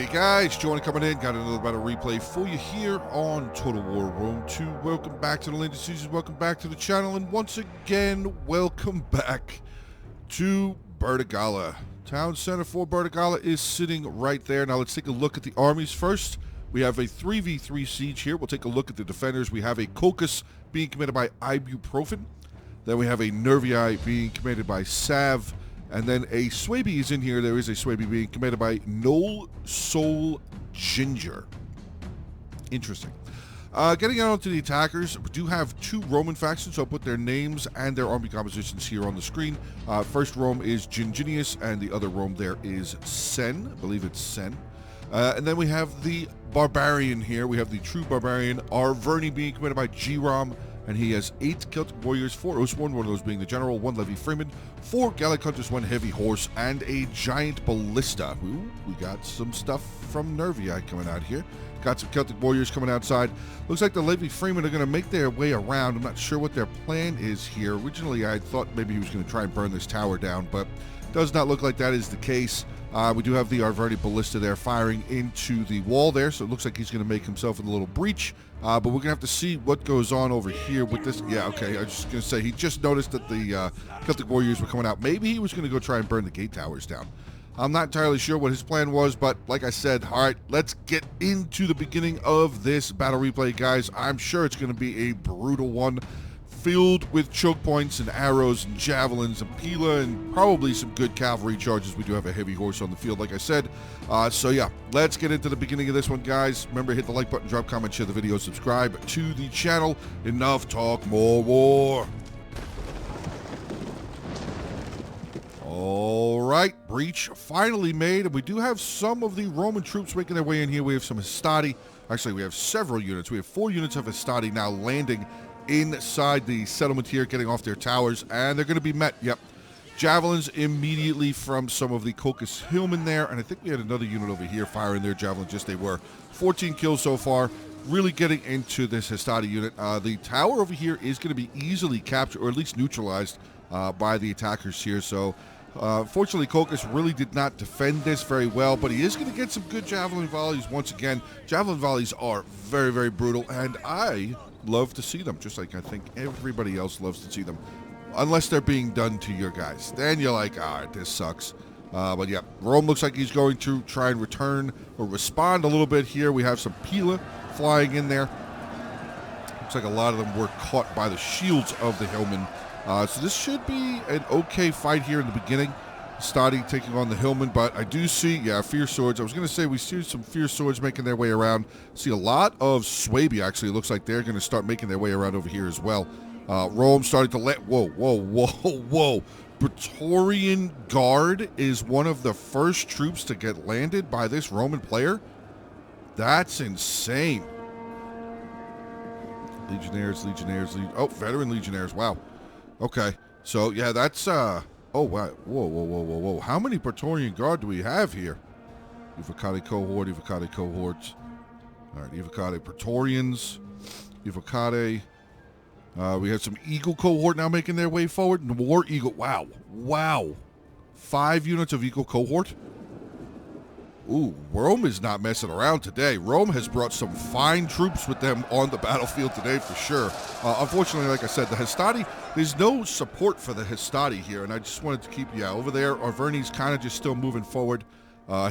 Hey guys, JoeOnit coming in. Got another battle replay for you here on Total War Rome 2. Welcome back to the Land of Seasons. Welcome back to the channel. And once again, welcome back to Bertigala. Town center for Bertigala is sitting right there. Now let's take a look at the armies first. We have a 3v3 siege here. We'll take a look at the defenders. We have a Caucus being commanded by Ibuprofen. Then we have a Nervii being commanded by Sav. And then a Swaby is in here. There is a Swaby being commanded by Noel Soul Ginger. Interesting. Getting out onto the attackers, we do have two Roman factions, so I'll put their names and their army compositions here on the screen. First Rome is Ginginius, and the other Rome there is Sen. I believe it's Sen. And then we have the Barbarian here. We have the true Barbarian, Arverni, being commanded by G-Rom. And he has 8 Celtic warriors, 4 Oathsworn, one of those being the general, 1 Levy Freeman, 4 Gallic hunters, 1 heavy horse, and a giant ballista. Ooh, we got some stuff from Nervii coming out here. Got some Celtic warriors coming outside. Looks like the Levy Freeman are going to make their way around. I'm not sure what their plan is here. Originally, I thought maybe he was going to try and burn this tower down, but does not look like that is the case. We do have the Arverni ballista there firing into the wall there, so it looks like he's going to make himself a little breach. But we're going to have to see what goes on over here with this. Yeah, okay, I was just going to say, he just noticed that the Celtic warriors were coming out. Maybe he was going to go try and burn the gate towers down. I'm not entirely sure what his plan was, but like I said, all right, let's get into the beginning of this battle replay, guys. I'm sure it's going to be a brutal one, filled with choke points and arrows and javelins and pila and probably some good cavalry charges. We do have a heavy horse on the field, like I said. So yeah, let's get into the beginning of this one, guys. Remember, hit the like button, drop comment, share the video, subscribe to the channel. Enough talk, more war. All right, breach finally made, and we do have some of the Roman troops making their way in here. We have some Hastati. Actually, we have several units. We have 4 units of Hastati now landing inside the settlement here, getting off their towers, and they're going to be met. Yep, javelins immediately from some of the Caucus hillmen there, and I think we had another unit over here firing their javelins. Just they were 14 kills so far. Really getting into this Hastati unit. The tower over here is going to be easily captured, or at least neutralized, by the attackers here. So fortunately, Caucus really did not defend this very well, but he is going to get some good javelin volleys once again. Javelin volleys are very, very brutal, and I love to see them, just like I think everybody else loves to see them, unless they're being done to your guys. Then you're like, this sucks. But yeah, Rome looks like he's going to try and return or respond a little bit here. We have some pila flying in there. Looks like a lot of them were caught by the shields of the hillmen. So this should be an okay fight here in the beginning. Stadi taking on the hillmen, but I do see, fierce swords. I was going to say we see some fierce swords making their way around. See a lot of Swaby, actually. It looks like they're going to start making their way around over here as well. Rome starting to let, whoa. Praetorian Guard is one of the first troops to get landed by this Roman player. That's insane. Legionnaires, veteran legionnaires, wow. Okay, so yeah, that's, oh, wow. Whoa. How many Praetorian Guard do we have here? Evocati cohorts. All right, Evocati Praetorians. Evocati. We have some Eagle cohort now making their way forward. War Eagle. Wow. 5 units of Eagle cohort. Ooh, Rome is not messing around today. Rome has brought some fine troops with them on the battlefield today for sure. Unfortunately, like I said, the Hastati, there's no support for the Hastati here, and I just wanted to keep, over there. Arverni's kind of just still moving forward.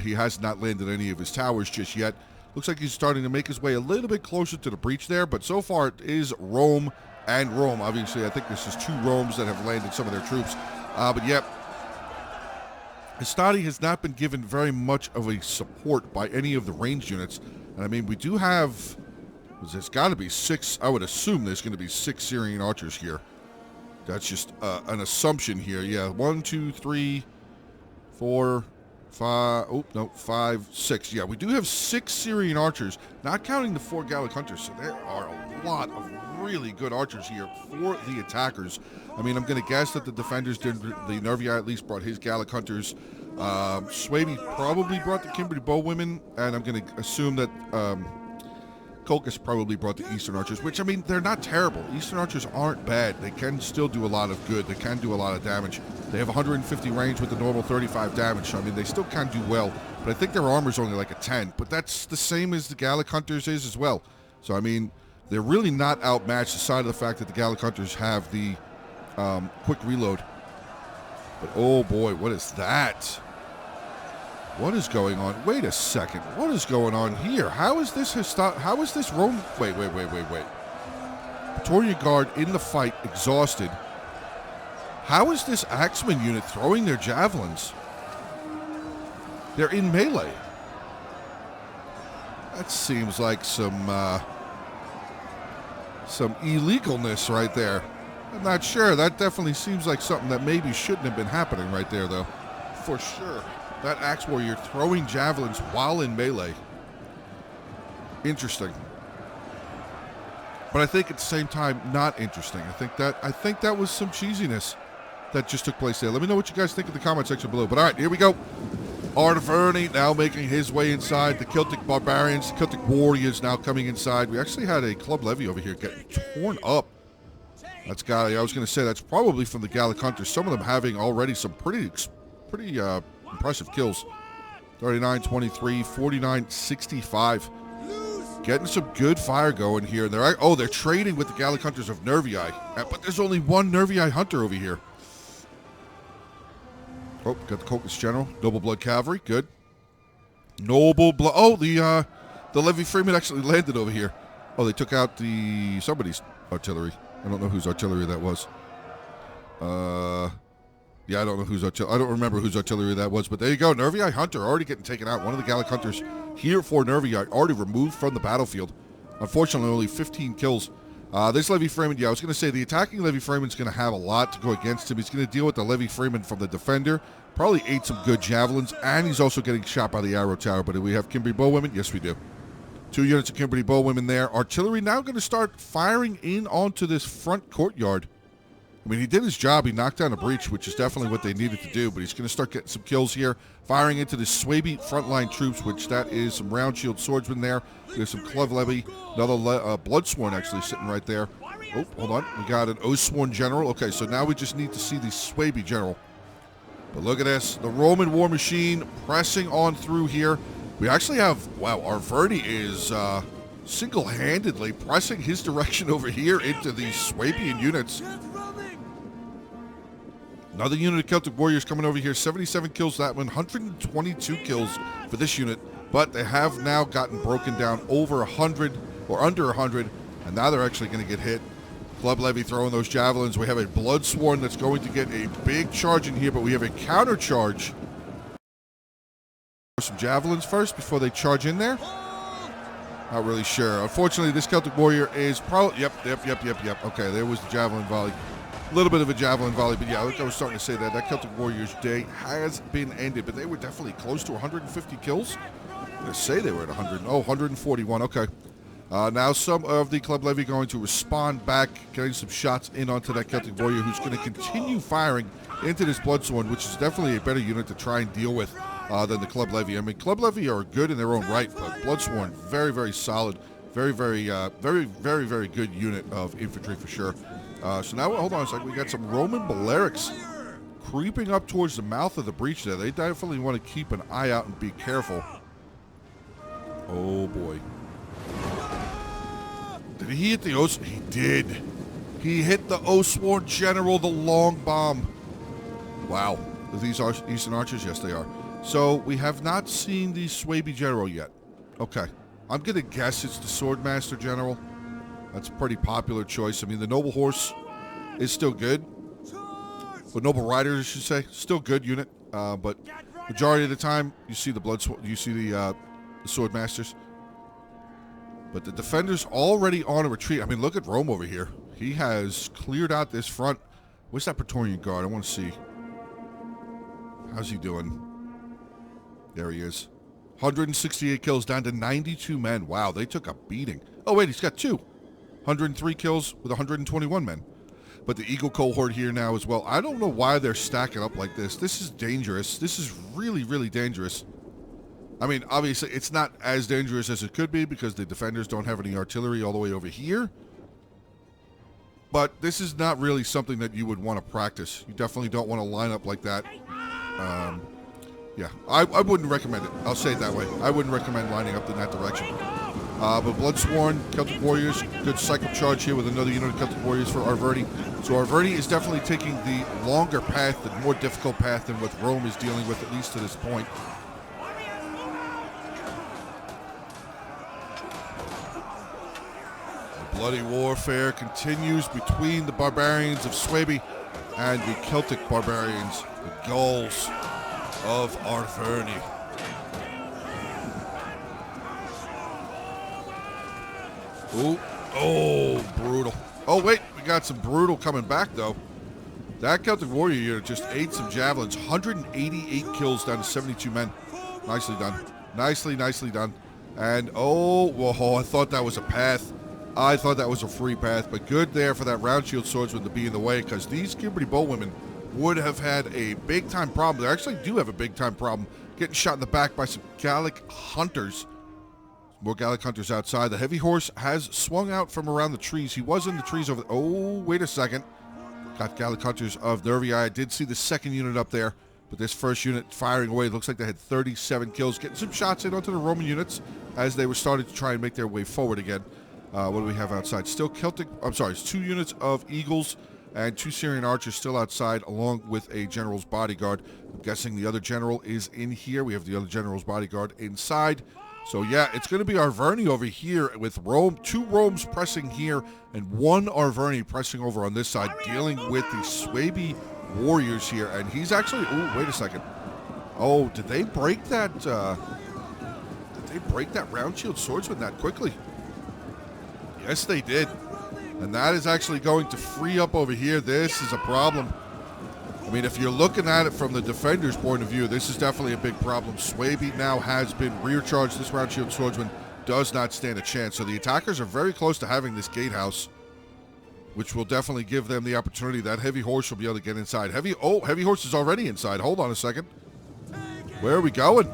He has not landed any of his towers just yet. Looks like he's starting to make his way a little bit closer to the breach there, but so far it is Rome and Rome. Obviously, I think this is 2 Romes that have landed some of their troops. But yep. Hastati has not been given very much of a support by any of the ranged units. And I mean, we do have, there's got to be 6, I would assume there's going to be 6 Syrian archers here. That's just an assumption here. Yeah, 1, 2, 3, 4, 5, 6. Yeah, we do have 6 Syrian archers, not counting the 4 Gallic hunters. So there are a lot of really good archers here for the attackers. I mean, I'm going to guess that the defenders did. The Nervii at least brought his Gallic hunters. Swaby probably brought the Kimberly bowwomen, and I'm going to assume that Colchis probably brought the Eastern Archers, which, I mean, they're not terrible. Eastern Archers aren't bad. They can still do a lot of good. They can do a lot of damage. They have 150 range with the normal 35 damage, so, I mean, they still can do well. But I think their armor's only like a 10. But that's the same as the Gallic Hunters is as well. So, I mean, they're really not outmatched aside of the fact that the Gallic Hunters have the quick reload. But, oh, boy, what is that? What is going on? Wait a second. What is going on here? How is this Rome? Wait. Praetorian Guard in the fight, exhausted. How is this Axeman unit throwing their javelins? They're in melee. That seems like some illegalness right there. I'm not sure. That definitely seems like something that maybe shouldn't have been happening right there, though. For sure. That Axe Warrior throwing javelins while in melee. Interesting. But I think at the same time, not interesting. I think that was some cheesiness that just took place there. Let me know what you guys think in the comment section below. But all right, here we go. Artaferni now making his way inside. The Celtic Barbarians, the Celtic Warriors now coming inside. We actually had a club levy over here getting torn up. That's got. I was going to say that's probably from the Gallic Hunters. Some of them having already some pretty impressive kills. 39-23, 49-65. Getting some good fire going here. They're trading with the Gallic Hunters of Nervii. But there's only one Nervii Hunter over here. Oh, got the Colchis General. Noble Blood Cavalry. Good. Noble Blood. Oh, the Levy Freeman actually landed over here. Oh, they took out somebody's artillery. I don't know whose artillery that was. Yeah, I don't know whose artillery. I don't remember whose artillery that was, but there you go. Nervii Hunter already getting taken out. One of the Gallic Hunters here for Nervii already removed from the battlefield. Unfortunately, only 15 kills. This Levy Freeman, yeah, I was going to say the attacking Levy Freeman's going to have a lot to go against him. He's going to deal with the Levy Freeman from the defender. Probably ate some good javelins, and he's also getting shot by the arrow tower. But do we have Kimberly Bowwomen? Yes, we do. 2 units of Kimberly Bowwomen there. Artillery now going to start firing in onto this front courtyard. I mean, he did his job. He knocked down a breach, which is definitely what they needed to do. But he's going to start getting some kills here, firing into the Swaby frontline troops, which that is some round shield swordsmen there. There's some Club Levy, another Bloodsworn actually sitting right there. Oh, hold on. We got an Oathsworn general. Okay, so now we just need to see the Swaby general. But look at this. The Roman war machine pressing on through here. We actually have, wow, Arverdi is single-handedly pressing his direction over here into these Swabian units. Another unit of Celtic Warriors coming over here. 77 kills that one. 122 kills for this unit. But they have now gotten broken down over 100 or under 100. And now they're actually going to get hit. Club Levy throwing those javelins. We have a Bloodsworn that's going to get a big charge in here. But we have a counter charge. Some javelins first before they charge in there. Not really sure. Unfortunately, this Celtic Warrior is probably... Yep. Okay, there was the javelin volley. A little bit of a javelin volley, but yeah, I was starting to say that Celtic Warriors' day has been ended, but they were definitely close to 150 kills. I'm going to say they were at 141. Okay. Now some of the Club Levy going to respond back, getting some shots in onto that Celtic Warrior, who's going to continue firing into this Bloodsworn, which is definitely a better unit to try and deal with than the Club Levy. I mean, Club Levy are good in their own right, but Bloodsworn, very, very solid, very good unit of infantry for sure. So now, hold on a second. We got some Roman Balearics creeping up towards the mouth of the breach there. They definitely want to keep an eye out and be careful. Oh, boy. Did he hit the Oath? He did. He hit the Oathsworn General, the long bomb. Wow. Are these Eastern Archers? Yes, they are. So we have not seen the Swaby General yet. Okay. I'm going to guess it's the Swordmaster General. That's a pretty popular choice. I mean, the Noble Horse is still good. But Noble Riders, I should say, still good unit. But majority of the time, you see the the Swordmasters. But the Defender's already on a retreat. I mean, look at Rome over here. He has cleared out this front. Where's that Praetorian Guard? I want to see. How's he doing? There he is. 168 kills down to 92 men. Wow, they took a beating. Oh, wait, he's got 2. 103 kills with 121 men. But the Eagle cohort here now as well. I don't know why they're stacking up like this. This is dangerous. This is really, really dangerous. I mean, obviously, it's not as dangerous as it could be because the defenders don't have any artillery all the way over here. But this is not really something that you would want to practice. You definitely don't want to line up like that. Yeah, I wouldn't recommend it. I'll say it that way. I wouldn't recommend lining up in that direction. But Bloodsworn, Celtic Warriors, good cycle charge here with another unit of Celtic Warriors for Arverni. So Arverni is definitely taking the longer path, the more difficult path than what Rome is dealing with, at least to this point. The bloody warfare continues between the barbarians of Swaby and the Celtic barbarians, the Gauls of Arverni. Ooh. Oh, brutal. Oh, wait. We got some brutal coming back, though. That Celtic Warrior unit just ate some javelins. 188 kills down to 72 men. Nicely done. Nicely done. And, oh, whoa, I thought that was a path. I thought that was a free path. But good there for that round shield swordsman to be in the way, because these Kimberly bowwomen would have had a big-time problem. They actually do have a big-time problem getting shot in the back by some Gallic hunters. More Gallic hunters outside. The heavy horse has swung out from around the trees. He was in the trees over... Oh, wait a second. Got Gallic hunters of Nervii. I did see the second unit up there, but this first unit firing away. It looks like they had 37 kills, getting some shots in onto the Roman units as they were starting to try and make their way forward again. What do we have outside? Still Celtic... I'm sorry, it's 2 units of Eagles and 2 Syrian archers still outside, along with a general's bodyguard. I'm guessing the other general is in here. We have the other general's bodyguard inside. So, yeah, it's going to be Arverni over here with Rome. 2 Romes pressing here and 1 Arverni pressing over on this side, dealing with the Swaby warriors here. And he's actually... Oh, wait a second. Oh, did they break that... did they break that round shield swordsman that quickly? Yes, they did. And that is actually going to free up over here. This is a problem. I mean, if you're looking at it from the defender's point of view, this is definitely a big problem. Swaby now has been rear charged. This round shield swordsman does not stand a chance. So the attackers are very close to having this gatehouse, which will definitely give them the opportunity. That heavy horse will be able to get inside. Heavy horse is already inside. Hold on a second. Where are we going?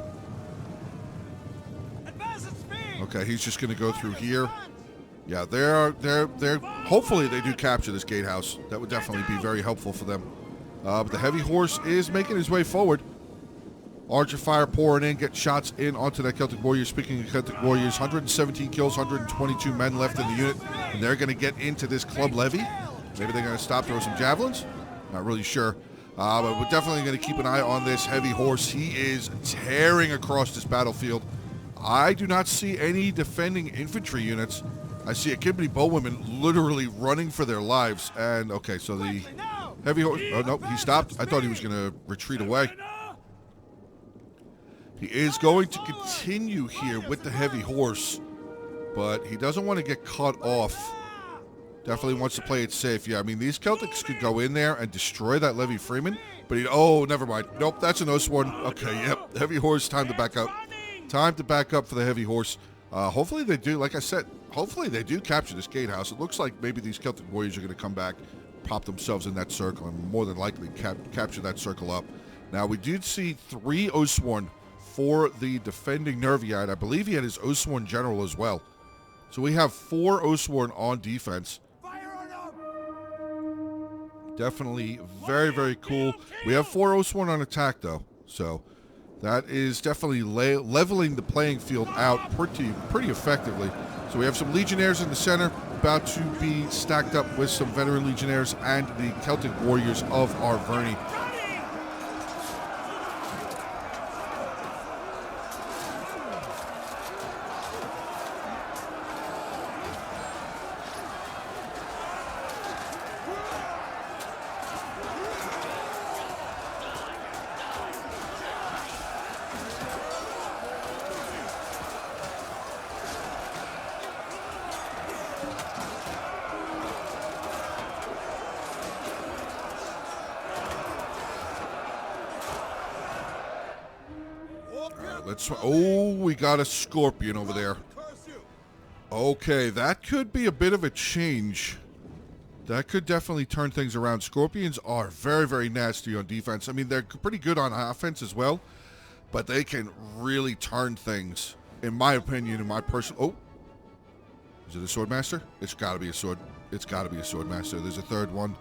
Okay, he's just going to go through here. Yeah, they're hopefully they do capture this gatehouse. That would definitely be very helpful for them. But the heavy horse is making his way forward. Archer fire pouring in, get shots in onto that Celtic Warrior. Speaking of Celtic Warriors, 117 kills, 122 men left in the unit. And they're going to get into this club levy. Maybe they're going to stop, throw some javelins. Not really sure. But we're definitely going to keep an eye on this heavy horse. He is tearing across this battlefield. I do not see any defending infantry units. I see a Kimberly bowwomen literally running for their lives. And, okay, so the heavy horse... Oh, no, he stopped. I thought he was going to retreat away. He is going to continue here with the heavy horse, but he doesn't want to get cut off. Definitely wants to play it safe. Yeah, I mean, these Celtics could go in there and destroy that Levy Freeman, but oh, never mind. Nope, that's an Osworn. Okay, yep. Heavy horse, time to back up. Time to back up for the heavy horse. Hopefully they do, like I said, hopefully they do capture this gatehouse. It looks like maybe these Celtic warriors are going to come back, pop themselves in that circle, and more than likely capture that circle up. Now, we did see 3 Osworn for the defending Nerviite. I believe he had his Osworn general as well. So we have 4 Osworn on defense. Definitely very, very cool. We have 4 Osworn on attack, though. So that is definitely leveling the playing field out pretty effectively. So we have some Legionnaires in the center, about to be stacked up with some veteran Legionnaires and the Celtic Warriors of Arverni. Oh, we got a Scorpion over there. Okay, that could be a bit of a change. That could definitely turn things around. Scorpions are very, very nasty on defense. I mean, they're pretty good on offense as well. but they can really turn things, in my opinion, in my personal... Oh, is it a Swordmaster? It's got to be a sword. It's got to be a Swordmaster. There's a third one.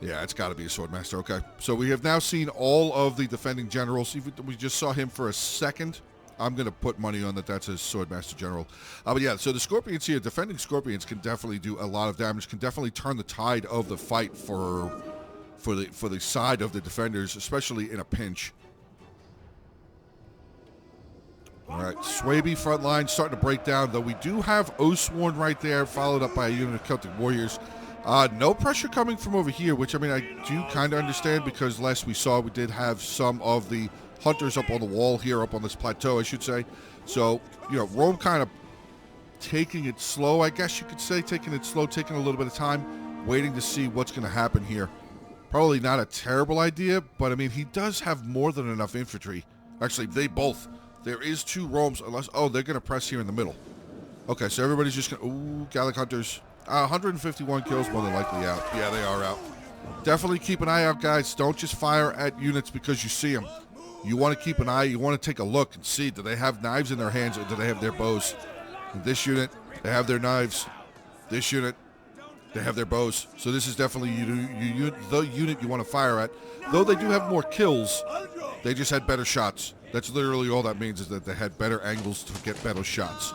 Yeah, it's got to be a Swordmaster. Okay, so we have now seen all of the defending generals. We just saw him for a second. I'm going to put money on that that's a Swordmaster General. But yeah, so the Scorpions here, defending Scorpions can definitely do a lot of damage, can definitely turn the tide of the fight for the side of the defenders, especially in a pinch. All right, Swaby Frontline starting to break down, though we do have Oathsworn right there, followed up by a unit of Celtic Warriors. No pressure coming from over here, which, I mean, I do kind of understand because last we saw we did have some of the hunters up on the wall here, up on this plateau, I should say. So, you know, Rome kind of taking it slow, I guess you could say, taking it slow, taking a little bit of time, waiting to see what's going to happen here. Probably not a terrible idea, but, I mean, he does have more than enough infantry. Actually, they both. There is 2 Romes, unless... Oh, they're going to press here in the middle. Okay, so everybody's just going to... Ooh, Gallic Hunters. 151 kills, more than likely out. Yeah, they are out. Definitely keep an eye out, guys. Don't just fire at units because you see them. You want to keep an eye. You want to take a look and see, do they have knives in their hands or do they have their bows? In this unit, they have their knives. This unit, they have their bows. So this is definitely the unit you want to fire at. Though they do have more kills, they just had better shots. That's literally all that means, is that they had better angles to get better shots.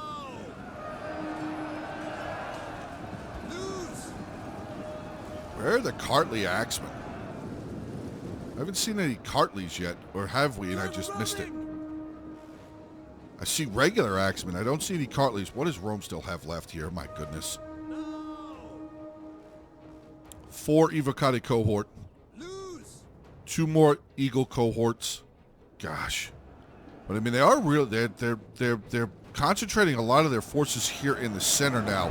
Where are the Cartley Axemen? I haven't seen any Cartleys yet, or have we, and I just missed it. I see regular Axemen. I don't see any Cartleys. What does Rome still have left here? My goodness. 4 Evocati cohort. 2 more Eagle cohorts. Gosh. But I mean, they are real. They're concentrating a lot of their forces here in the center now,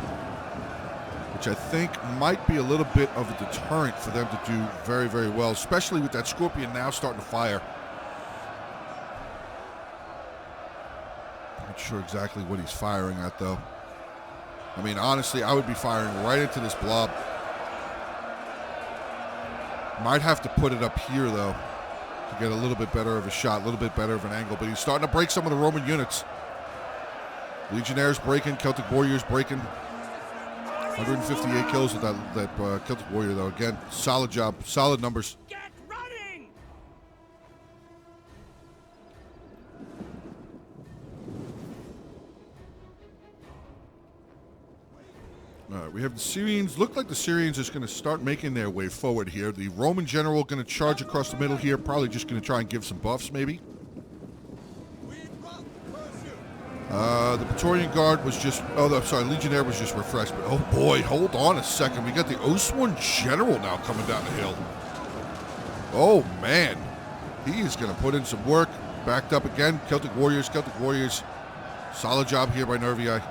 which I think might be a little bit of a deterrent for them to do very, very well, especially with that Scorpion now starting to fire. Not sure exactly what he's firing at, though. I mean, honestly, I would be firing right into this blob. Might have to put it up here, though, to get a little bit better of a shot, a little bit better of an angle. But he's starting to break some of the Roman units. Legionnaires breaking, Celtic Warriors breaking. 158 kills with that Celtic Warrior, though. Again, solid job, solid numbers. Get running! All right, we have the Syrians. Look like the Syrians is going to start making their way forward here. The Roman general going to charge across the middle here. Probably just going to try and give some buffs, maybe. The Praetorian Guard was just... Oh, I'm sorry, Legionnaire was just refreshed. But, oh, boy, hold on a second. We got the Oathsworn General now coming down the hill. Oh, man. He is going to put in some work. Backed up again. Celtic Warriors. Solid job here by Nervii.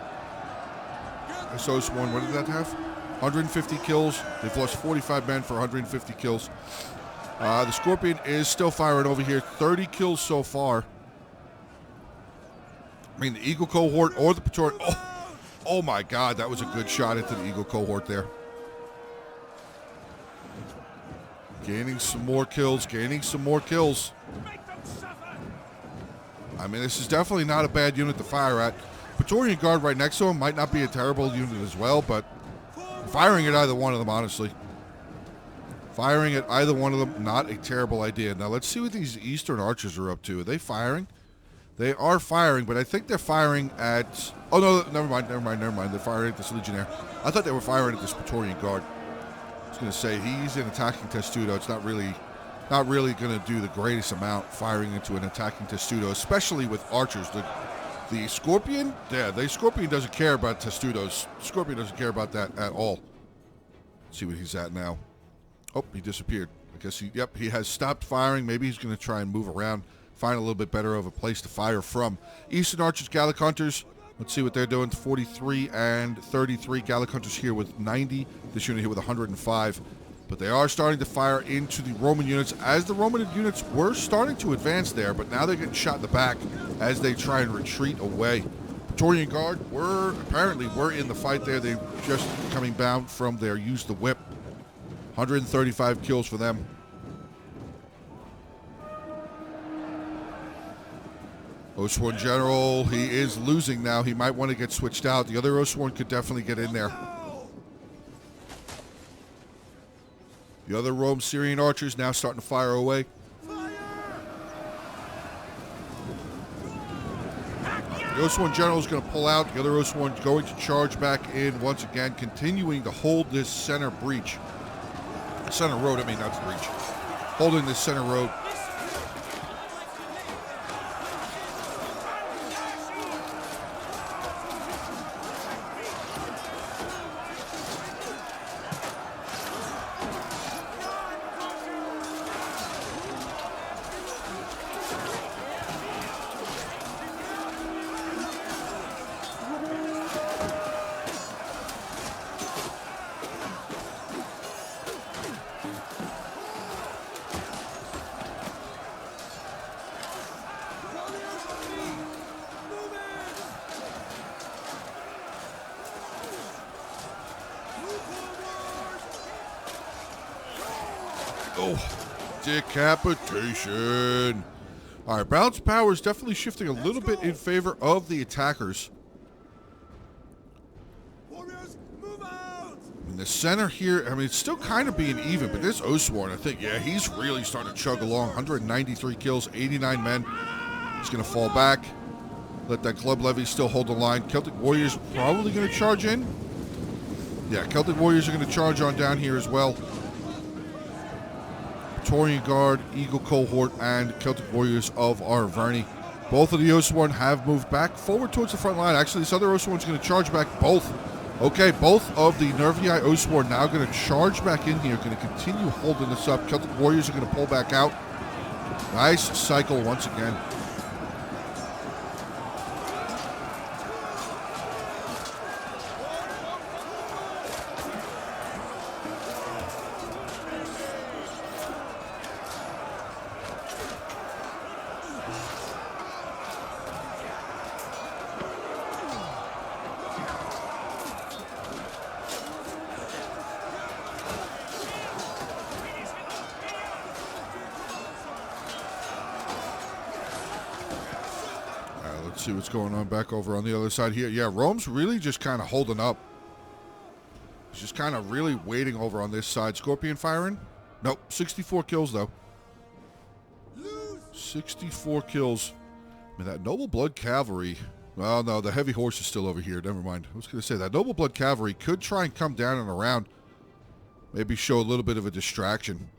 This Oathsworn, what did that have? 150 kills. They've lost 45 men for 150 kills. The Scorpion is still firing over here. 30 kills so far. I mean, the Eagle cohort or the Praetorian. Oh my God, that was a good shot into the Eagle cohort there. Gaining some more kills, I mean, this is definitely not a bad unit to fire at. Praetorian Guard right next to him might not be a terrible unit as well, but firing at either one of them, honestly. Firing at either one of them, not a terrible idea. Now, let's see what these Eastern Archers are up to. Are they firing? They are firing, but I think they're firing at... Oh, no, never mind. They're firing at this Legionnaire. I thought they were firing at this Praetorian Guard. I was going to say, he's an attacking testudo. It's not really going to do the greatest amount firing into an attacking testudo, especially with archers. The Scorpion, yeah, the Scorpion doesn't care about testudos. Scorpion doesn't care about that at all. Let's see what he's at now. Oh, he disappeared. I guess he has stopped firing. Maybe he's going to try and move around. Find a little bit better of a place to fire from. Eastern Archers, Gallic Hunters. Let's see what they're doing. 43 and 33. Gallic Hunters here with 90. This unit here with 105. But they are starting to fire into the Roman units, as the Roman units were starting to advance there, but now they're getting shot in the back as they try and retreat away. Praetorian Guard were in the fight there. They're just coming bound from their use the whip. 135 kills for them. Oathsworn General, he is losing now. He might want to get switched out. The other Oathsworn could definitely get in there. The other Rome Syrian archers now starting to fire away. The Oathsworn General is going to pull out. The other Oathsworn going to charge back in once again, continuing to hold this center breach. Center road, I mean, not the breach. Holding this center road. Oh, decapitation. All right, balance power is definitely shifting a little bit in favor of the attackers. Warriors, move out! In the center here, I mean, it's still kind of being even, but this Oathsworn, I think, yeah, he's really starting to chug along. 193 kills, 89 men. He's going to fall back. Let that club levy still hold the line. Celtic Warriors probably going to charge in. Yeah, Celtic Warriors are going to charge on down here as well. Praetorian Guard, Eagle Cohort, and Celtic Warriors of Arverni. Both of the Oathsworn have moved back forward towards the front line. Actually, this other Oathsworn is going to charge back both. Okay, both of the Nervii Oathsworn now going to charge back in here, going to continue holding this up. Celtic Warriors are going to pull back out. Nice cycle once again. See what's going on back over on the other side here. Yeah, Rome's really just kind of holding up. He's just kind of really waiting over on this side. Scorpion firing? Nope. 64 kills, though. 64 kills. I mean, that Noble Blood Cavalry... Well, no, the Heavy Horse is still over here. Never mind. I was going to say, that Noble Blood Cavalry could try and come down and around. Maybe show a little bit of a distraction.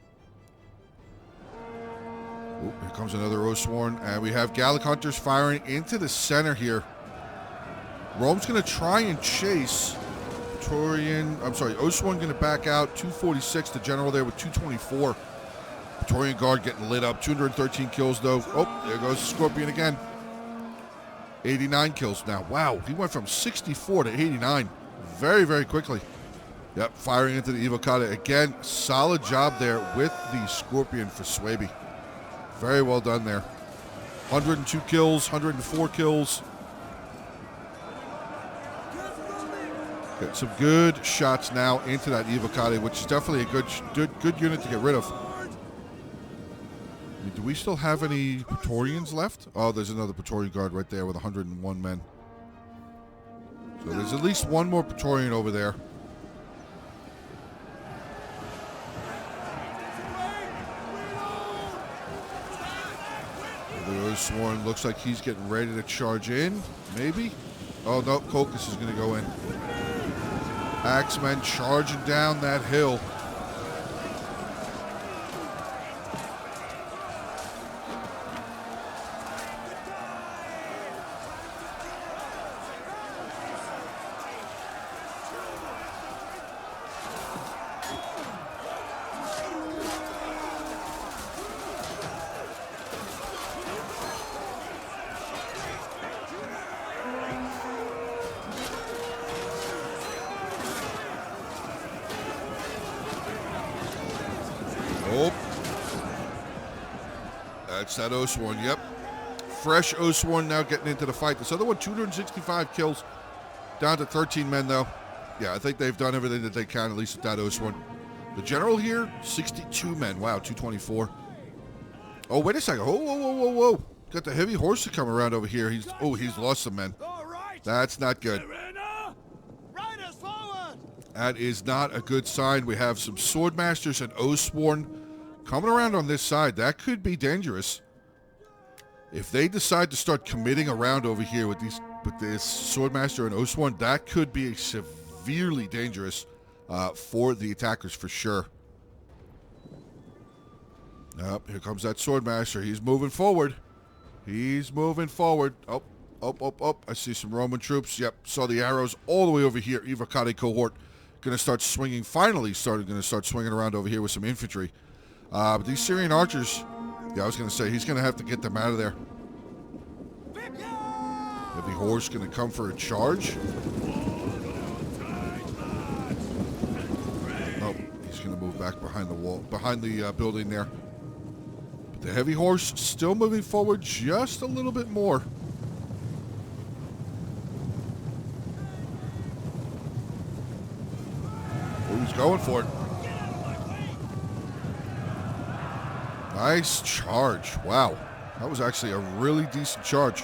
Oh, here comes another Oathsworn, and we have Gallic Hunters firing into the center here. Rome's going to try and chase Oathsworn going to back out, 246, the general there with 224. Praetorian Guard getting lit up, 213 kills though. Oh, there goes the Scorpion again. 89 kills now. Wow, he went from 64 to 89 very, very quickly. Yep, firing into the Evocata again. Solid job there with the Scorpion for Swaby. Very well done there. 102 kills, 104 kills. Got some good shots now into that Evocati, which is definitely a good unit to get rid of. I mean, do we still have any Praetorians left? Oh, there's another Praetorian Guard right there with 101 men. So there's at least one more Praetorian over there. The Oathsworn looks like he's getting ready to charge in. Maybe? Oh, no. Cocus is going to go in. Axemen charging down that hill. Oh, that's that Oathsworn, yep. Fresh Oathsworn now getting into the fight. This other one, 265 kills, down to 13 men, though. Yeah, I think they've done everything that they can, at least with that Oathsworn. The general here, 62 men. Wow, 224. Oh, wait a second. Whoa, whoa, whoa, whoa, whoa. Got the heavy horse to come around over here. He's lost some men. All right. That's not good. Riders forward. That is not a good sign. We have some Swordmasters and Oathsworn coming around on this side. That could be dangerous. If they decide to start committing around over here with this Swordmaster and Oathsworn, that could be severely dangerous for the attackers for sure. Here comes that Swordmaster. He's moving forward. He's moving forward. Oh. I see some Roman troops. Yep, saw the arrows all the way over here. Ivocate cohort going to start swinging. Finally going to start swinging around over here with some infantry. But these Syrian archers, yeah, I was going to say, he's going to have to get them out of there. Heavy horse going to come for a charge. Oh, he's going to move back behind the wall, behind the building there. But the heavy horse still moving forward just a little bit more. Oh, he's going for it. Nice charge. Wow. That was actually a really decent charge.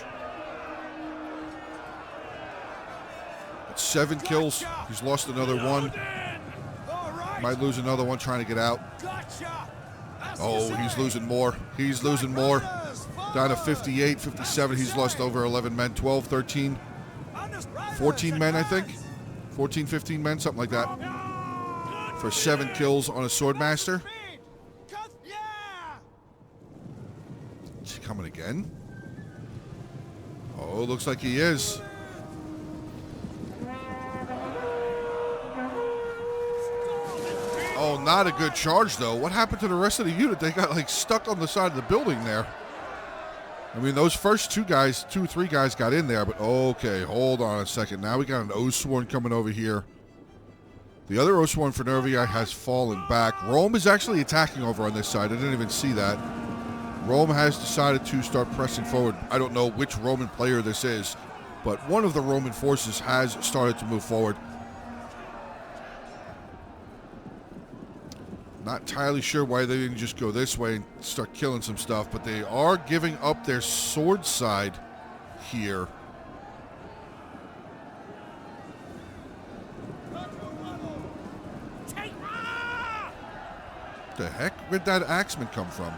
7 kills. He's lost another one. Might lose another one trying to get out. Oh, he's losing more. He's losing more. Down to 58, 57. He's lost over 11 men. 12, 13, 14 men, I think. 14, 15 men, something like that. For 7 kills on a Swordmaster. Is he coming again? Oh, looks like he is. Oh, not a good charge, though. What happened to the rest of the unit? They got, like, stuck on the side of the building there. I mean, those first 2 or 3 guys got in there, but okay, hold on a second. Now we got an Oathsworn coming over here. The other Oathsworn for Nervii has fallen back. Rome is actually attacking over on this side. I didn't even see that. Rome has decided to start pressing forward. I don't know which Roman player this is, but one of the Roman forces has started to move forward. Not entirely sure why they didn't just go this way and start killing some stuff, but they are giving up their sword side here. The heck? Where'd that axeman come from?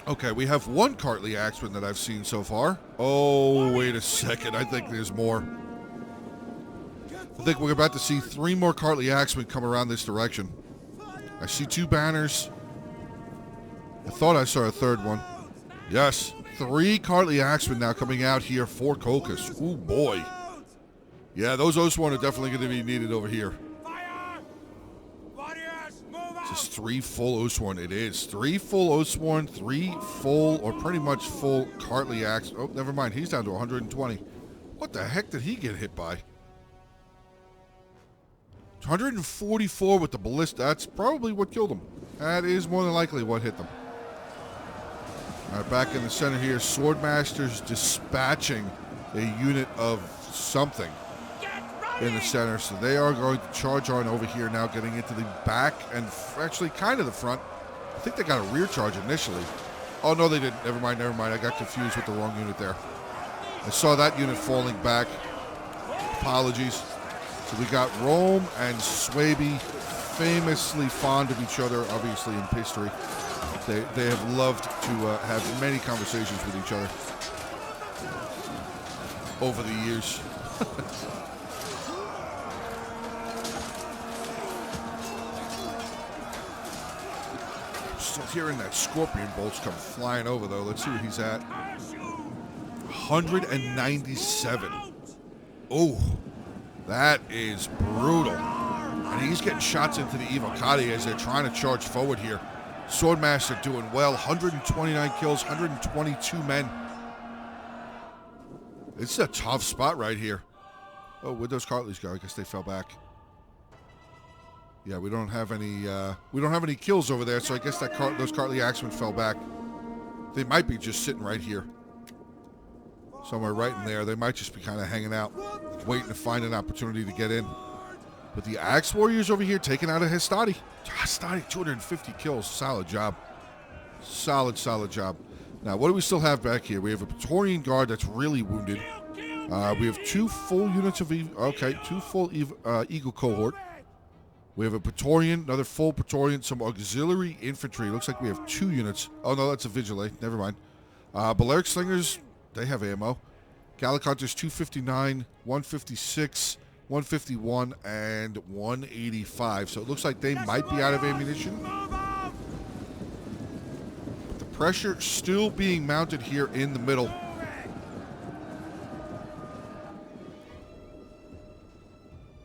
Okay, we have 1 Cartly axeman that I've seen so far. Oh, wait a second. I think there's more. I think we're about to see 3 more Cartly axemen come around this direction. I see 2 banners. I thought I saw a 3rd one. Yes, 3 Cartly axemen now coming out here for Colchis. Ooh, boy. Yeah, those Oathsworn are definitely going to be needed over here. Just 3 full Oathsworn. It is 3 full Oathsworn, 3 full or pretty much full Cartly axe. Oh, never mind. He's down to 120. What the heck did he get hit by? 144 with the ballista. That's probably what killed him. That is more than likely what hit them. All right, back in the center here, Swordmasters dispatching a unit of something in the center. So they are going to charge on over here now, getting into the back and actually kind of the front. I think they got a rear charge initially. Oh, no, they didn't. Never mind. I got confused with the wrong unit there. I saw that unit falling back. Apologies. So we got Rome and Swaby, famously fond of each other, obviously in history. They have loved to have many conversations with each other over the years. Still hearing that scorpion bolts come flying over, though. Let's see what he's at. 197. Oh. That is brutal. And he's getting shots into the Ivocate as they're trying to charge forward here. Swordmaster doing well. 129 kills, 122 men. It's a tough spot right here. Oh, where'd those Cartlys go? I guess they fell back. Yeah, we don't have any kills over there, so I guess that those Cartly axemen fell back. They might be just sitting right here. Somewhere right in there. They might just be kind of hanging out, waiting to find an opportunity to get in. But the Axe Warriors over here taking out a Hastati. Hastati, 250 kills. Solid job. Solid job. Now, what do we still have back here? We have a Praetorian Guard that's really wounded. We have 2 full units of... two full Eagle cohort. We have a Praetorian, another full Praetorian, some auxiliary infantry. Looks like we have 2 units. Oh, no, that's a Vigilate. Never mind. Balearic Slingers, they have ammo. Gallic Hunters, 259, 156, 151, and 185. So it looks like they might be out of ammunition. But the pressure still being mounted here in the middle.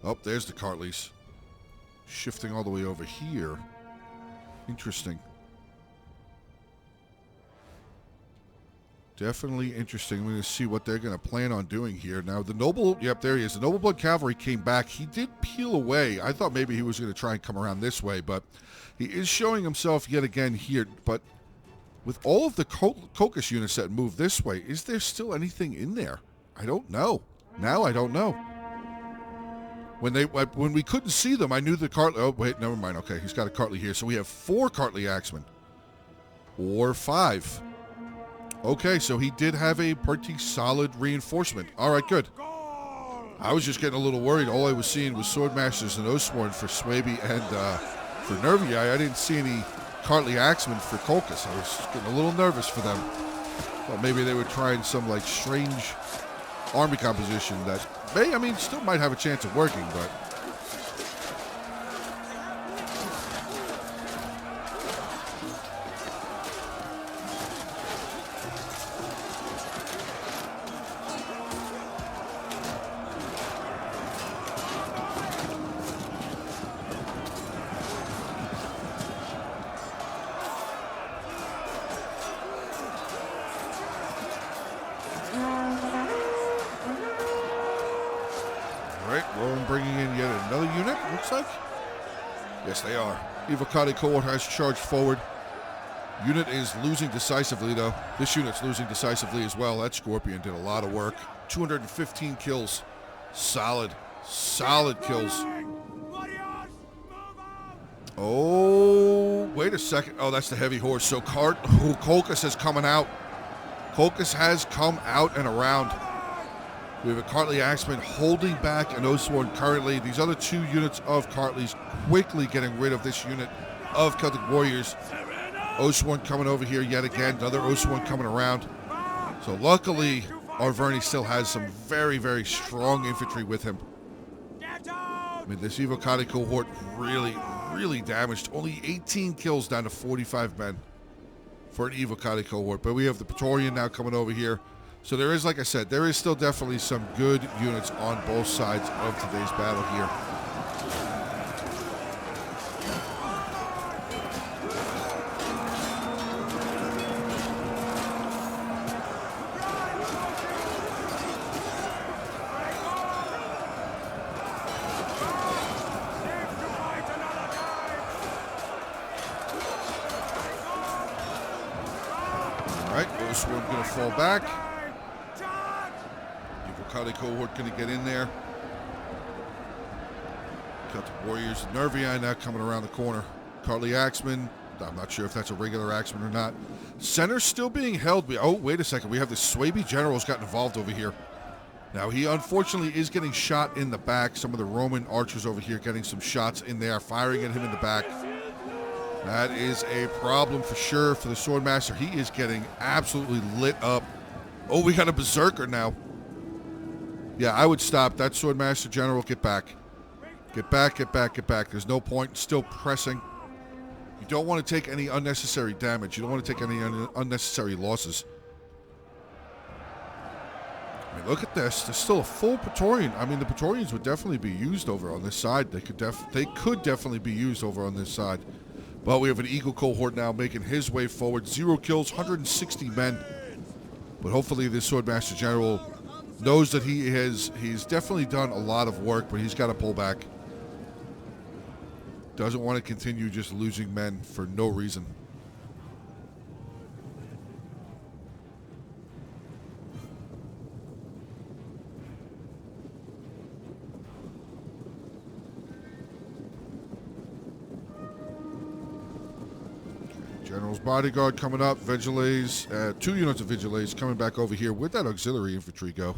Oh, there's the Cartleys. Shifting all the way over here. Interesting. Definitely interesting. We're going to see what they're going to plan on doing here. Now, the Noble... Yep, there he is. The Noble Blood Cavalry came back. He did peel away. I thought maybe he was going to try and come around this way, but he is showing himself yet again here. But with all of the Cocus units that move this way, is there still anything in there? I don't know. Now I don't know. When we couldn't see them, I knew the Cartley... Oh, wait, never mind. Okay, he's got a Cartley here. So we have 4 Cartley Axemen. Or 5. Okay, so he did have a pretty solid reinforcement. All right, good. I was just getting a little worried. All I was seeing was Swordmasters and Oathsworn for Swaby and for Nervii. I didn't see any Cartley Axemen for Colchis. I was getting a little nervous for them. Thought maybe they were trying some, like, strange army composition that may, I mean, still might have a chance of working, but... bringing in yet another unit, looks like. Yes, they are. Evocati cohort has charged forward. Unit is losing decisively, though. This unit's losing decisively as well. That Scorpion did a lot of work. 215 kills. Solid. Solid kills. Oh, wait a second. Oh, that's the heavy horse. So Colchis is coming out. Colchis has come out and around. We have a Cartley Axeman holding back an Oathsworn currently. These other 2 units of Cartleys quickly getting rid of this unit of Celtic Warriors. Oathsworn coming over here yet again. Another Oathsworn coming around. So luckily, Arverni still has some very, very strong infantry with him. I mean, this Evocati cohort really, really damaged. Only 18 kills down to 45 men for an Evocati cohort. But we have the Praetorian now coming over here. So there is, like I said, there is still definitely some good units on both sides of today's battle here. All right, this one's going to fall back. Evocati cohort going to get in there. Celtic Warriors, Nervii now coming around the corner. Cartley Axeman, I'm not sure if that's a regular Axeman or not. Center still being held. Oh, wait a second. We have the Swaby General's got involved over here. Now, he unfortunately is getting shot in the back. Some of the Roman archers over here getting some shots in there, firing at him in the back. That is a problem for sure for the Swordmaster. He is getting absolutely lit up. Oh, we got a Berserker now. Yeah, I would stop. That Swordmaster General, get back. Get back, get back, get back. There's no point in still pressing. You don't want to take any unnecessary damage. You don't want to take any unnecessary losses. I mean, look at this. There's still a full Praetorian. I mean, the Praetorians would definitely be used over on this side. They could definitely be used over on this side. But we have an Eagle cohort now making his way forward. 0 kills, 160 men. But hopefully this Swordmaster General knows that he's definitely done a lot of work, but he's got to pull back. Doesn't want to continue just losing men for no reason. General's bodyguard coming up. Vigiles, 2 units of Vigiles coming back over here. Where'd that auxiliary infantry go?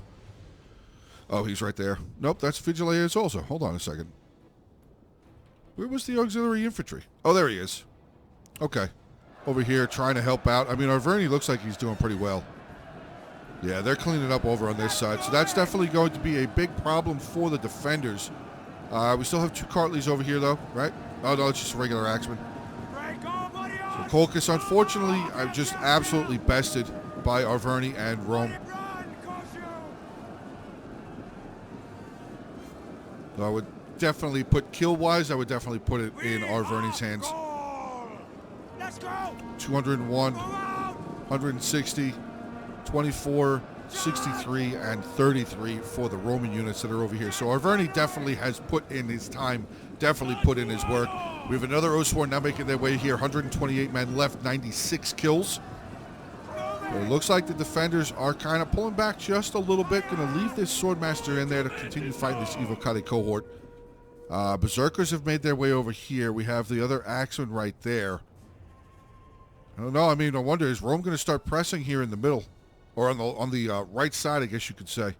Oh, he's right there. Nope, that's Vigiles also. Hold on a second. Where was the auxiliary infantry? Oh, there he is. Okay. Over here trying to help out. I mean, Arverni looks like he's doing pretty well. Yeah, they're cleaning up over on this side. So that's definitely going to be a big problem for the defenders. We still have 2 Cartleys over here, though, right? Oh, no, it's just a regular axeman. So Colchis, unfortunately, I'm just absolutely bested by Arverni and Rome. So I would definitely put, kill-wise, I would definitely put it in Arverni's hands. 201, 160, 24, 63, and 33 for the Roman units that are over here. So Arverni definitely has put in his time, definitely put in his work. We have another Osworn now making their way here. 128 men left, 96 kills. So it looks like the defenders are kind of pulling back just a little bit. Going to leave this Swordmaster in there to continue fighting this Evocati cohort. Berserkers have made their way over here. We have the other Axeman right there. I don't know. I mean, I wonder, is Rome going to start pressing here in the middle? Or on the right side, I guess you could say.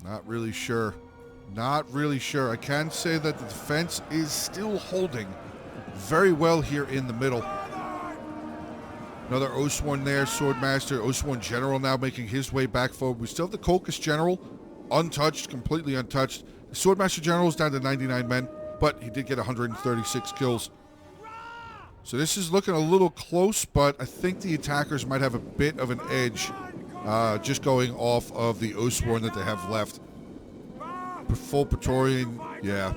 Not really sure. Not really sure. I can say that the defense is still holding very well here in the middle. Another Osworn there, Swordmaster. Osworn General now making his way back forward. We still have the Colchis General, untouched, completely untouched. The Swordmaster General is down to 99 men, but he did get 136 kills. So this is looking a little close, but I think the attackers might have a bit of an edge just going off of the Osworn that they have left. Full Praetorian, yeah.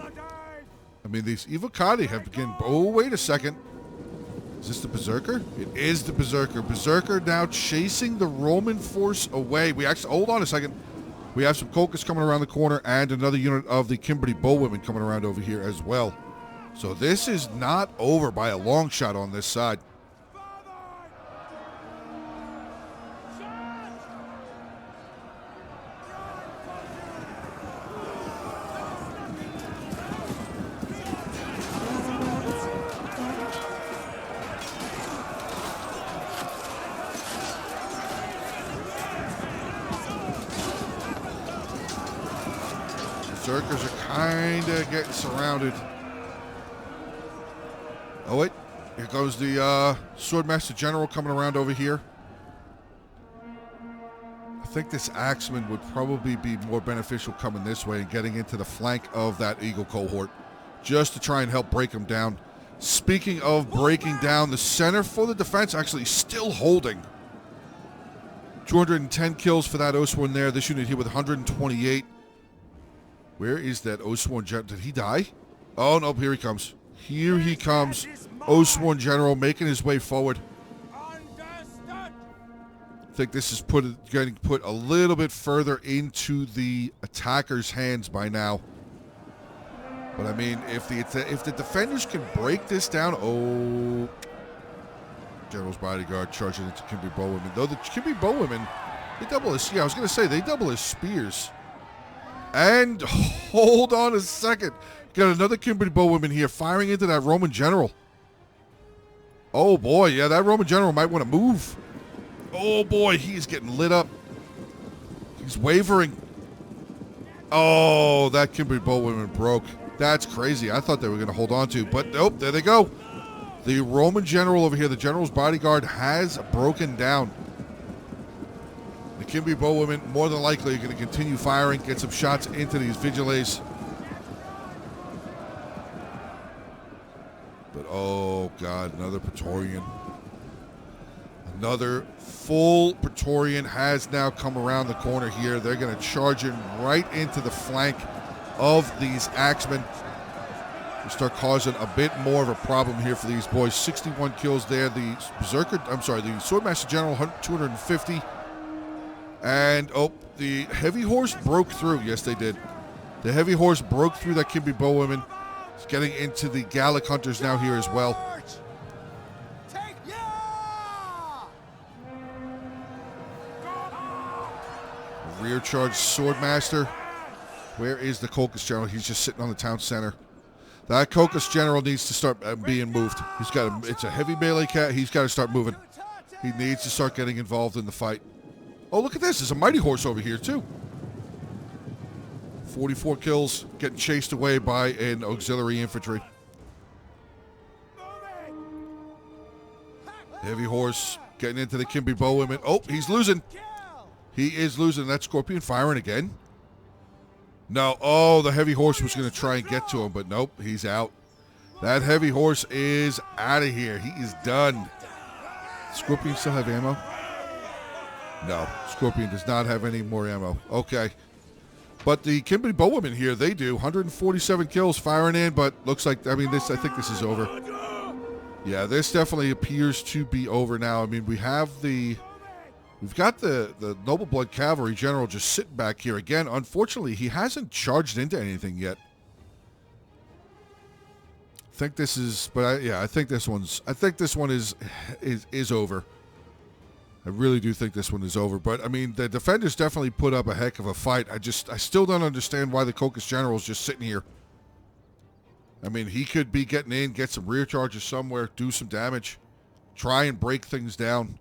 I mean, these Evocati have begun... Oh, wait a second. Is this the Berserker? It is the Berserker. Berserker now chasing the Roman force away. We actually... Hold on a second. We have some Colchis coming around the corner and another unit of the Kimberly Bowwomen coming around over here as well. So this is not over by a long shot on this side. Berserkers are kind of getting surrounded. Oh, wait. Here goes the Swordmaster General coming around over here. I think this Axeman would probably be more beneficial coming this way and getting into the flank of that Eagle cohort just to try and help break them down. Speaking of breaking down, the center for the defense actually still holding. 210 kills for that Osworn there. This unit here with 128. Where is that Osworn General? Did he die? Oh, no, here he comes. Here he comes. Osworn General making his way forward. I think this is getting put a little bit further into the attacker's hands by now. But I mean, if the defenders can break this down, oh, General's bodyguard charging into Kimberly Bowwomen. Though the Kimberly Bowwomen, they double as I was going to say they double as spears. And hold on a second. Got another Kimberly Bowwomen here firing into that Roman general. Oh boy, yeah, that Roman general might want to move. Oh boy, he's getting lit up. He's wavering. Oh, that Kimberly Bowwomen broke. That's crazy. I thought they were going to hold on to, but nope, there they go. The Roman general over here, the general's bodyguard, has broken down. The Kimberly Bowwomen more than likely are going to continue firing, get some shots into these Vigiles. But oh god, another Praetorian. Another full Praetorian has now come around the corner here. They're going to charge in right into the flank of these Axemen. We start causing a bit more of a problem here for these boys. 61 kills there. The Berserker, the Swordmaster General, 250. And, oh, the Heavy Horse broke through. Yes, they did. The Heavy Horse broke through that Kimberly Bowwomen. It's getting into the Gallic Hunters now here as well. Rear charge Swordmaster. Where is the Colchis General? He's just sitting on the town center. That Cocos General needs to start being moved. It's a heavy melee cat. He's got to start moving. He needs to start getting involved in the fight. Oh, look at this. There's a mighty horse over here, too. 44 kills, getting chased away by an auxiliary infantry. Heavy horse getting into the Kimby bowwomen. Oh, he's losing. He is losing. That Scorpion firing again. No. Oh, the heavy horse was going to try and get to him, but nope, he's out. That heavy horse is out of here. He is done. Scorpion still have ammo? No, Scorpion does not have any more ammo. Okay. But the Kimby bowwomen here, they do. 147 kills firing in, but looks like, I think this is over. Yeah, this definitely appears to be over now. I mean, we've got the Noble Blood Cavalry General just sitting back here. Again, unfortunately, he hasn't charged into anything yet. I think this is, I think this one is over. I really do think this one is over. But, I mean, the defenders definitely put up a heck of a fight. I still don't understand why the Cocos General is just sitting here. I mean, he could be getting in, get some rear charges somewhere, do some damage, try and break things down.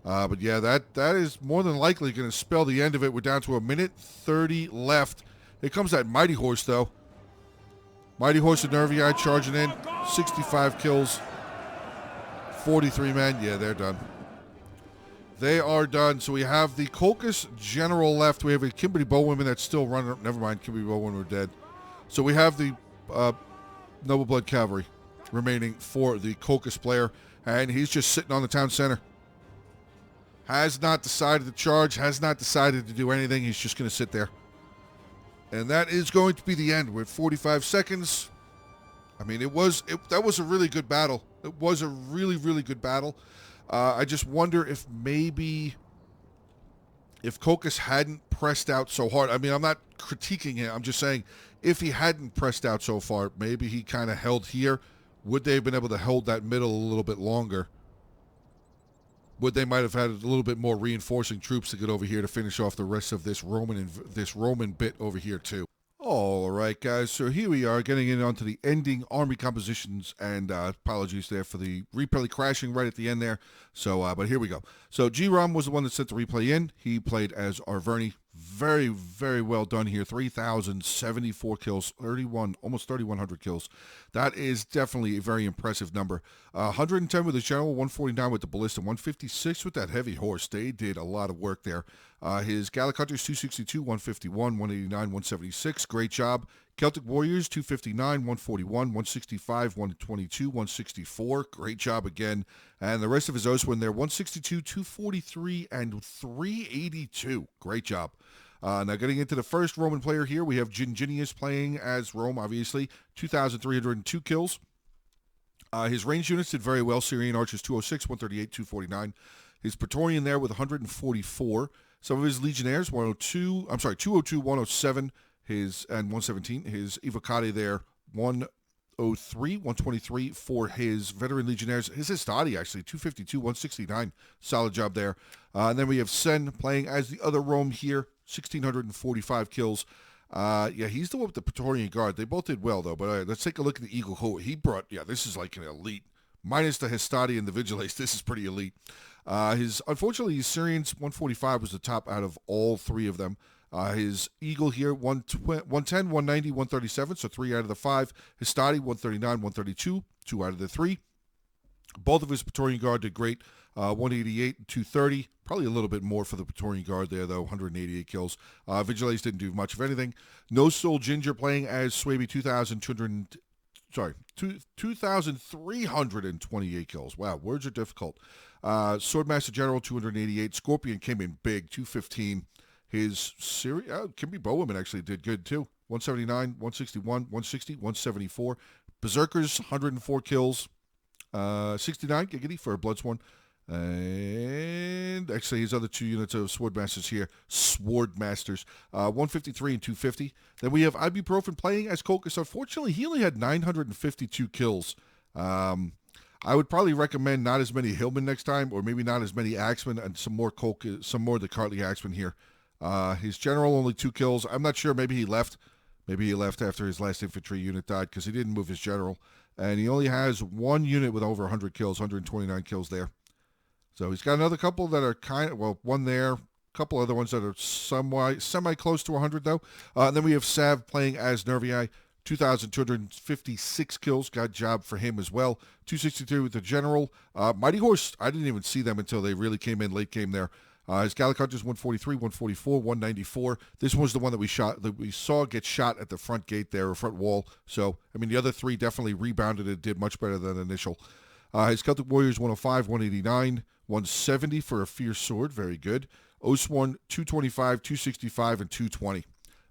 But, yeah, that is more than likely going to spell the end of it. We're down to 1:30 left. Here comes that Mighty Horse, though. Mighty Horse and Nervii charging in. 65 kills. 43 men. Yeah, they're done. They are done. So we have the Cocos General left. We have a Kimby bowwomen that's still running. Never mind, Kimby bowwomen are dead. So we have the Noble Blood Cavalry remaining for the Cocos player. And he's just sitting on the town center. Has not decided to charge. Has not decided to do anything. He's just going to sit there. And that is going to be the end. We're at 45 seconds. I mean, that was a really good battle. It was a really, really good battle. I just wonder if maybe if Cocos hadn't pressed out so hard. I mean, I'm not critiquing him. I'm just saying if he hadn't pressed out so far, maybe he kind of held here. Would they have been able to hold that middle a little bit longer? Would they might have had a little bit more reinforcing troops to get over here to finish off the rest of this Roman bit over here too? All right, guys. So here we are getting in onto the ending army compositions, and apologies there for the replay crashing right at the end there. So, but here we go. So G-Rom was the one that sent the replay in. He played as Arverni. Very, very well done here. 3,074 kills, almost 3,100 kills. That is definitely a very impressive number. 110 with the general, 149 with the ballista, 156 with that heavy horse. They did a lot of work there. His Gallic Hunters, 262, 151, 189, 176. Great job. Celtic Warriors, 259, 141, 165, 122, 164. Great job again. And the rest of his Oswin there, 162, 243, and 382. Great job. Now getting into the first Roman player here, we have Ginginius playing as Rome, obviously. 2,302 kills. His ranged units did very well. Syrian Archers, 206, 138, 249. His Praetorian there with 144. Some of his Legionnaires, 202, 107, and 117. His Evocati there, 103, 123 for his veteran Legionnaires. His Hastati, actually, 252, 169. Solid job there. And then we have Sen playing as the other Rome here, 1,645 kills. He's the one with the Praetorian Guard. They both did well, though. But let's take a look at the Eagle Ho. He brought, this is like an elite. Minus the Hastati and the Vigilates, this is pretty elite. Unfortunately, his Syrians, 145 was the top out of all three of them. His Eagle here, 110, 190, 137, so 3 out of the 5. Hastati, 139, 132, 2 out of the 3. Both of his Praetorian Guard did great, 188 and 230. Probably a little bit more for the Praetorian Guard there, though, 188 kills. Vigilates didn't do much of anything. No Soul Ginger playing as Swaby, 2,328 kills. Wow, words are difficult. Swordmaster General, 288. Scorpion came in big, 215. His Kimby bowwomen actually did good, too. 179, 161, 160, 174. Berserkers, 104 kills. 69, giggity, for a Bloodsworn. And actually his other 2 units of Swordmasters here. 153 and 250. Then we have Ibuprofen playing as Cocos. Unfortunately, he only had 952 kills. I would probably recommend not as many Hillmen next time, or maybe not as many Axemen, and some more of the Cartley Axemen here. His General only 2 kills. I'm not sure. Maybe he left. Maybe he left after his last infantry unit died because he didn't move his general. And he only has one unit with over 100 kills, 129 kills there. So he's got another couple that are one there, a couple other ones that are semi close to 100 though. And then we have Sav playing as Nervii, 2,256 kills. Got a job for him as well. 263 with the general. Mighty Horse, I didn't even see them until they really came in late game there. His Gallic Hunters 143, 144, 194. This was the one that we saw get shot at the front gate there, or front wall. So, I mean, the other three definitely rebounded and did much better than initial. His Celtic Warriors 105, 189, 170 for a Fierce Sword. Very good. Os 1, 225, 265, and 220.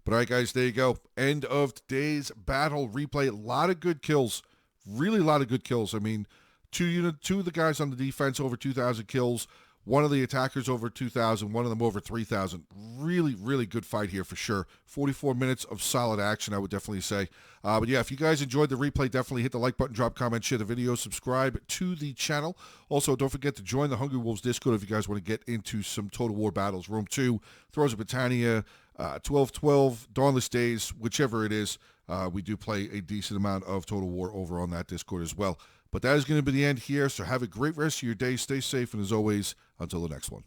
But all right, guys, there you go. End of today's battle replay. A lot of good kills. Really a lot of good kills. I mean, two of the guys on the defense over 2,000 kills. One of the attackers over 2,000, one of them over 3,000. Really, really good fight here for sure. 44 minutes of solid action, I would definitely say. But yeah, if you guys enjoyed the replay, definitely hit the like button, drop comment, share the video, subscribe to the channel. Also, don't forget to join the Hungry Wolves Discord if you guys want to get into some Total War battles. Room 2, Thrones of Britannia, 12-12, Dawnless Days, whichever it is. We do play a decent amount of Total War over on that Discord as well. But that is going to be the end here, so have a great rest of your day. Stay safe, and as always, until the next one.